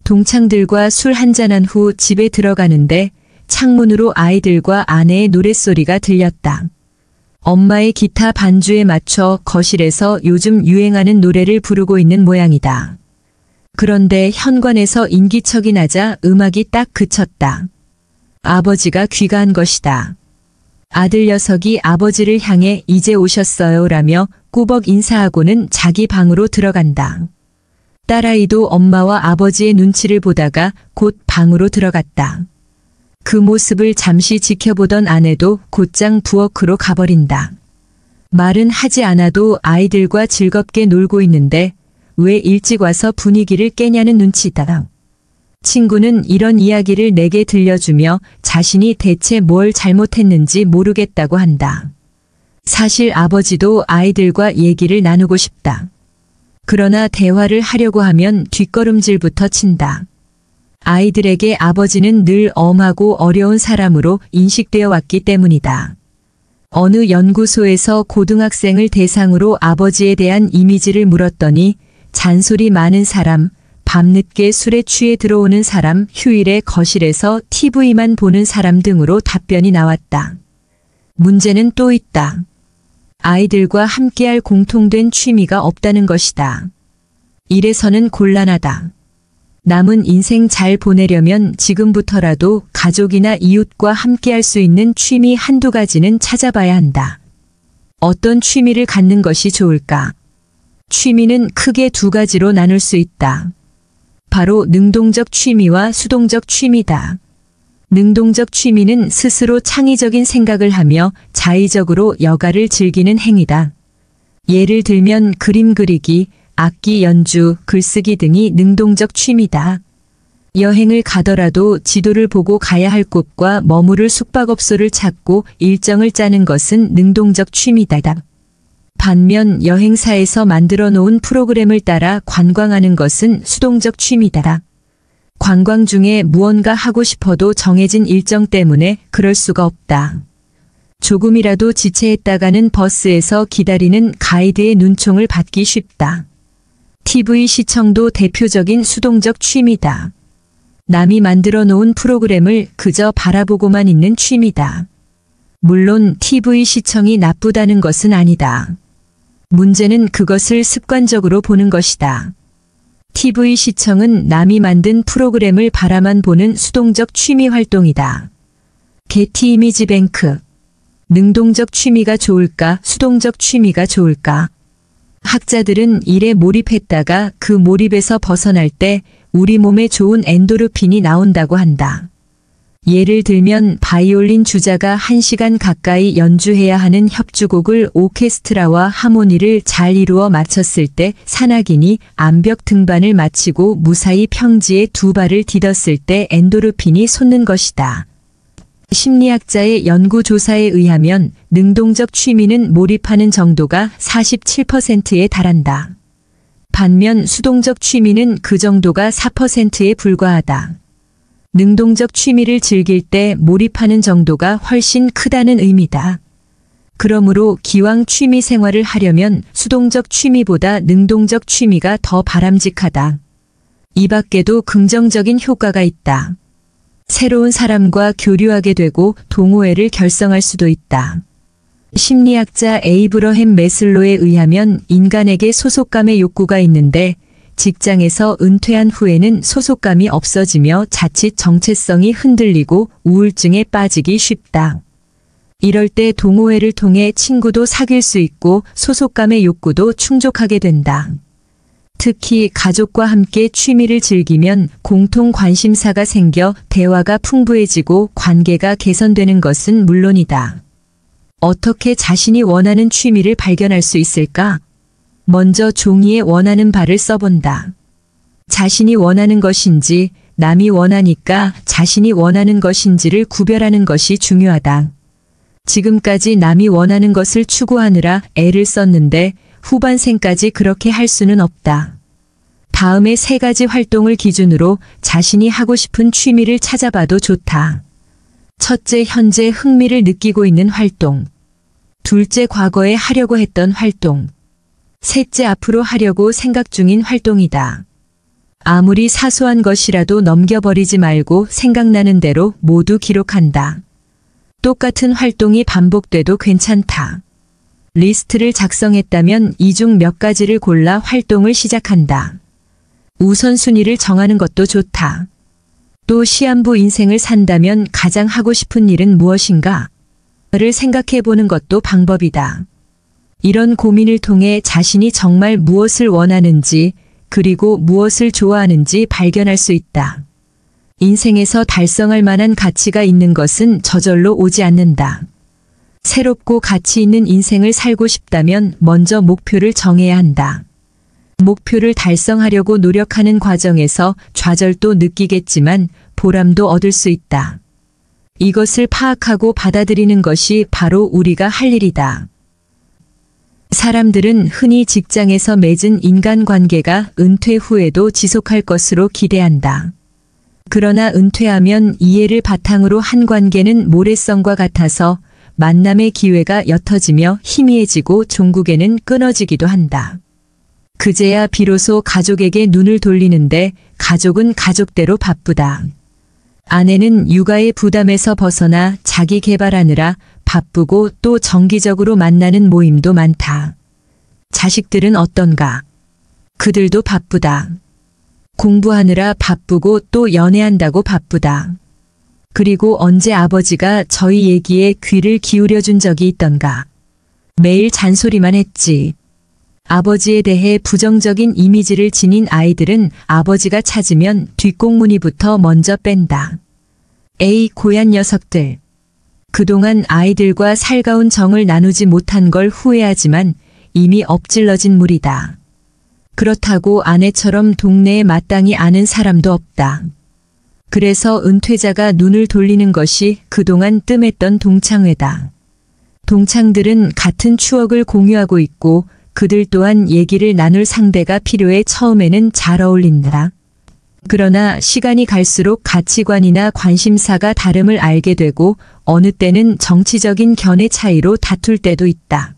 동창들과 술 한잔한 후 집에 들어가는데 창문으로 아이들과 아내의 노랫소리가 들렸다. 엄마의 기타 반주에 맞춰 거실에서 요즘 유행하는 노래를 부르고 있는 모양이다. 그런데 현관에서 인기척이 나자 음악이 딱 그쳤다. 아버지가 귀가한 것이다. 아들 녀석이 아버지를 향해 이제 오셨어요 라며 꾸벅 인사하고는 자기 방으로 들어간다. 딸아이도 엄마와 아버지의 눈치를 보다가 곧 방으로 들어갔다. 그 모습을 잠시 지켜보던 아내도 곧장 부엌으로 가버린다. 말은 하지 않아도 아이들과 즐겁게 놀고 있는데 왜 일찍 와서 분위기를 깨냐는 눈치다. 친구는 이런 이야기를 내게 들려주며 자신이 대체 뭘 잘못했는지 모르겠다고 한다. 사실 아버지도 아이들과 얘기를 나누고 싶다. 그러나 대화를 하려고 하면 뒷걸음질부터 친다. 아이들에게 아버지는 늘 엄하고 어려운 사람으로 인식되어 왔기 때문이다. 어느 연구소에서 고등학생을 대상으로 아버지에 대한 이미지를 물었더니 잔소리 많은 사람, 밤늦게 술에 취해 들어오는 사람, 휴일에 거실에서 TV만 보는 사람 등으로 답변이 나왔다. 문제는 또 있다. 아이들과 함께할 공통된 취미가 없다는 것이다. 이래서는 곤란하다. 남은 인생 잘 보내려면 지금부터라도 가족이나 이웃과 함께할 수 있는 취미 한두 가지는 찾아봐야 한다. 어떤 취미를 갖는 것이 좋을까? 취미는 크게 두 가지로 나눌 수 있다. 바로 능동적 취미와 수동적 취미다. 능동적 취미는 스스로 창의적인 생각을 하며 자의적으로 여가를 즐기는 행위다. 예를 들면 그림 그리기, 악기 연주, 글쓰기 등이 능동적 취미다. 여행을 가더라도 지도를 보고 가야 할 곳과 머무를 숙박업소를 찾고 일정을 짜는 것은 능동적 취미다. 반면 여행사에서 만들어 놓은 프로그램을 따라 관광하는 것은 수동적 취미다. 관광 중에 무언가 하고 싶어도 정해진 일정 때문에 그럴 수가 없다. 조금이라도 지체했다가는 버스에서 기다리는 가이드의 눈총을 받기 쉽다. TV 시청도 대표적인 수동적 취미다. 남이 만들어 놓은 프로그램을 그저 바라보고만 있는 취미다. 물론 TV 시청이 나쁘다는 것은 아니다. 문제는 그것을 습관적으로 보는 것이다. TV 시청은 남이 만든 프로그램을 바라만 보는 수동적 취미 활동이다. 게티 이미지 뱅크. 능동적 취미가 좋을까, 수동적 취미가 좋을까? 학자들은 일에 몰입했다가 그 몰입에서 벗어날 때 우리 몸에 좋은 엔도르핀이 나온다고 한다. 예를 들면 바이올린 주자가 1시간 가까이 연주해야 하는 협주곡을 오케스트라와 하모니를 잘 이루어 마쳤을 때 산악인이 암벽 등반을 마치고 무사히 평지에 두 발을 디뎠을 때 엔도르핀이 솟는 것이다. 심리학자의 연구조사에 의하면 능동적 취미는 몰입하는 정도가 47%에 달한다. 반면 수동적 취미는 그 정도가 4%에 불과하다. 능동적 취미를 즐길 때 몰입하는 정도가 훨씬 크다는 의미다. 그러므로 기왕 취미 생활을 하려면 수동적 취미보다 능동적 취미가 더 바람직하다. 이 밖에도 긍정적인 효과가 있다. 새로운 사람과 교류하게 되고 동호회를 결성할 수도 있다. 심리학자 에이브러햄 매슬로에 의하면 인간에게 소속감의 욕구가 있는데 직장에서 은퇴한 후에는 소속감이 없어지며 자칫 정체성이 흔들리고 우울증에 빠지기 쉽다. 이럴 때 동호회를 통해 친구도 사귈 수 있고 소속감의 욕구도 충족하게 된다. 특히 가족과 함께 취미를 즐기면 공통 관심사가 생겨 대화가 풍부해지고 관계가 개선되는 것은 물론이다. 어떻게 자신이 원하는 취미를 발견할 수 있을까? 먼저 종이에 원하는 바를 써본다. 자신이 원하는 것인지 남이 원하니까 자신이 원하는 것인지를 구별하는 것이 중요하다. 지금까지 남이 원하는 것을 추구하느라 애를 썼는데 후반생까지 그렇게 할 수는 없다. 다음에 3가지 활동을 기준으로 자신이 하고 싶은 취미를 찾아봐도 좋다. 첫째, 현재 흥미를 느끼고 있는 활동. 둘째, 과거에 하려고 했던 활동. 셋째, 앞으로 하려고 생각 중인 활동이다. 아무리 사소한 것이라도 넘겨버리지 말고 생각나는 대로 모두 기록한다. 똑같은 활동이 반복돼도 괜찮다. 리스트를 작성했다면 이 중 몇 가지를 골라 활동을 시작한다. 우선순위를 정하는 것도 좋다. 또 시한부 인생을 산다면 가장 하고 싶은 일은 무엇인가? 를 생각해 보는 것도 방법이다. 이런 고민을 통해 자신이 정말 무엇을 원하는지 그리고 무엇을 좋아하는지 발견할 수 있다. 인생에서 달성할 만한 가치가 있는 것은 저절로 오지 않는다. 새롭고 가치 있는 인생을 살고 싶다면 먼저 목표를 정해야 한다. 목표를 달성하려고 노력하는 과정에서 좌절도 느끼겠지만 보람도 얻을 수 있다. 이것을 파악하고 받아들이는 것이 바로 우리가 할 일이다. 사람들은 흔히 직장에서 맺은 인간관계가 은퇴 후에도 지속할 것으로 기대한다. 그러나 은퇴하면 이해를 바탕으로 한 관계는 모래성과 같아서 만남의 기회가 옅어지며 희미해지고 종국에는 끊어지기도 한다. 그제야 비로소 가족에게 눈을 돌리는데 가족은 가족대로 바쁘다. 아내는 육아의 부담에서 벗어나 자기 개발하느라 바쁘고 또 정기적으로 만나는 모임도 많다. 자식들은 어떤가? 그들도 바쁘다. 공부하느라 바쁘고 또 연애한다고 바쁘다. 그리고 언제 아버지가 저희 얘기에 귀를 기울여 준 적이 있던가? 매일 잔소리만 했지. 아버지에 대해 부정적인 이미지를 지닌 아이들은 아버지가 찾으면 뒷공무니부터 먼저 뺀다. 에이 고얀 녀석들. 그동안 아이들과 살가운 정을 나누지 못한 걸 후회하지만 이미 엎질러진 물이다. 그렇다고 아내처럼 동네에 마땅히 아는 사람도 없다. 그래서 은퇴자가 눈을 돌리는 것이 그동안 뜸했던 동창회다. 동창들은 같은 추억을 공유하고 있고 그들 또한 얘기를 나눌 상대가 필요해 처음에는 잘 어울린다. 그러나 시간이 갈수록 가치관이나 관심사가 다름을 알게 되고 어느 때는 정치적인 견해 차이로 다툴 때도 있다.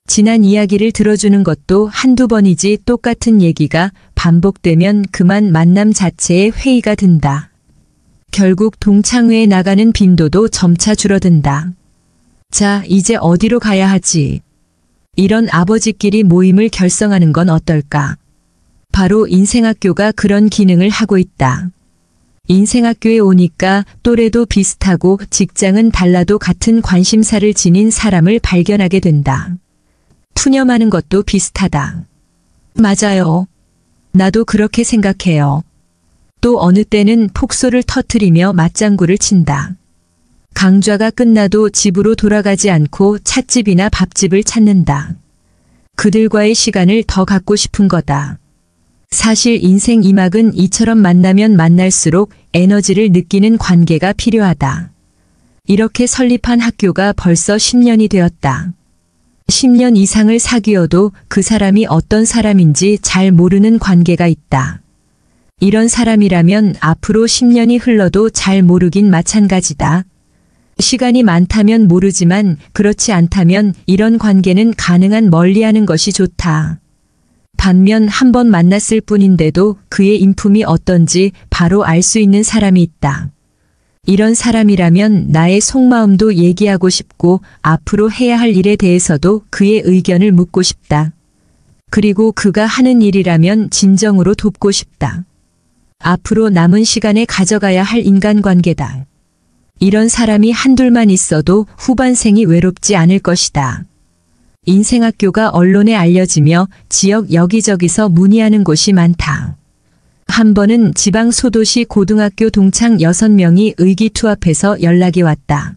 지난 이야기를 들어주는 것도 한두 번이지 똑같은 얘기가 반복되면 그만 만남 자체에 회의가 든다. 결국 동창회에 나가는 빈도도 점차 줄어든다. 자, 이제 어디로 가야 하지? 이런 아버지끼리 모임을 결성하는 건 어떨까? 바로 인생학교가 그런 기능을 하고 있다. 인생학교에 오니까 또래도 비슷하고 직장은 달라도 같은 관심사를 지닌 사람을 발견하게 된다. 푸념하는 것도 비슷하다. 맞아요. 나도 그렇게 생각해요. 또 어느 때는 폭소를 터뜨리며 맞장구를 친다. 강좌가 끝나도 집으로 돌아가지 않고 찻집이나 밥집을 찾는다. 그들과의 시간을 더 갖고 싶은 거다. 사실 인생 2막은 이처럼 만나면 만날수록 에너지를 느끼는 관계가 필요하다. 이렇게 설립한 학교가 벌써 10년이 되었다. 10년 이상을 사귀어도 그 사람이 어떤 사람인지 잘 모르는 관계가 있다. 이런 사람이라면 앞으로 10년이 흘러도 잘 모르긴 마찬가지다. 시간이 많다면 모르지만 그렇지 않다면 이런 관계는 가능한 멀리하는 것이 좋다. 반면 한 번 만났을 뿐인데도 그의 인품이 어떤지 바로 알 수 있는 사람이 있다. 이런 사람이라면 나의 속마음도 얘기하고 싶고 앞으로 해야 할 일에 대해서도 그의 의견을 묻고 싶다. 그리고 그가 하는 일이라면 진정으로 돕고 싶다. 앞으로 남은 시간에 가져가야 할 인간관계다. 이런 사람이 한둘만 있어도 후반생이 외롭지 않을 것이다. 인생학교가 언론에 알려지며 지역 여기저기서 문의하는 곳이 많다. 한 번은 지방 소도시 고등학교 동창 6명이 의기투합해서 연락이 왔다.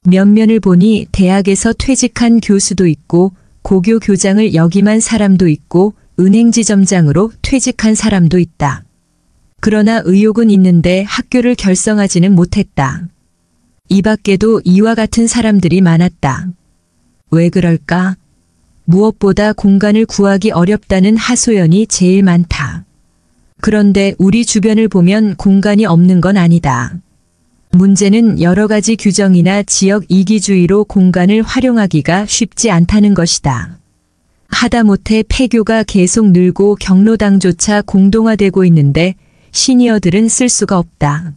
면면을 보니 대학에서 퇴직한 교수도 있고 고교 교장을 역임한 사람도 있고 은행지점장으로 퇴직한 사람도 있다. 그러나 의욕은 있는데 학교를 결성하지는 못했다. 이 밖에도 이와 같은 사람들이 많았다. 왜 그럴까? 무엇보다 공간을 구하기 어렵다는 하소연이 제일 많다. 그런데 우리 주변을 보면 공간이 없는 건 아니다. 문제는 여러 가지 규정이나 지역 이기주의로 공간을 활용하기가 쉽지 않다는 것이다. 하다못해 폐교가 계속 늘고 경로당조차 공동화되고 있는데 시니어들은 쓸 수가 없다.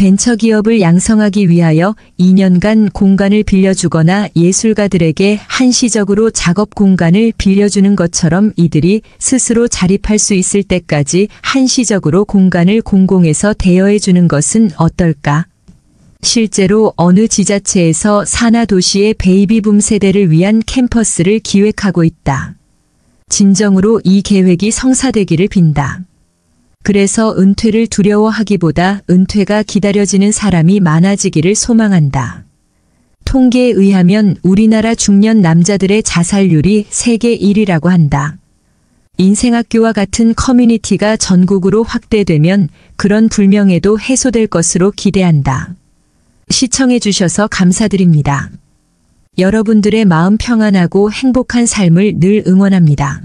벤처기업을 양성하기 위하여 2년간 공간을 빌려주거나 예술가들에게 한시적으로 작업 공간을 빌려주는 것처럼 이들이 스스로 자립할 수 있을 때까지 한시적으로 공간을 공공에서 대여해 주는 것은 어떨까? 실제로 어느 지자체에서 산하도시의 베이비붐 세대를 위한 캠퍼스를 기획하고 있다. 진정으로 이 계획이 성사되기를 빈다. 그래서 은퇴를 두려워하기보다 은퇴가 기다려지는 사람이 많아지기를 소망한다. 통계에 의하면 우리나라 중년 남자들의 자살률이 세계 1위라고 한다. 인생학교와 같은 커뮤니티가 전국으로 확대되면 그런 불명예도 해소될 것으로 기대한다. 시청해 주셔서 감사드립니다. 여러분들의 마음 평안하고 행복한 삶을 늘 응원합니다.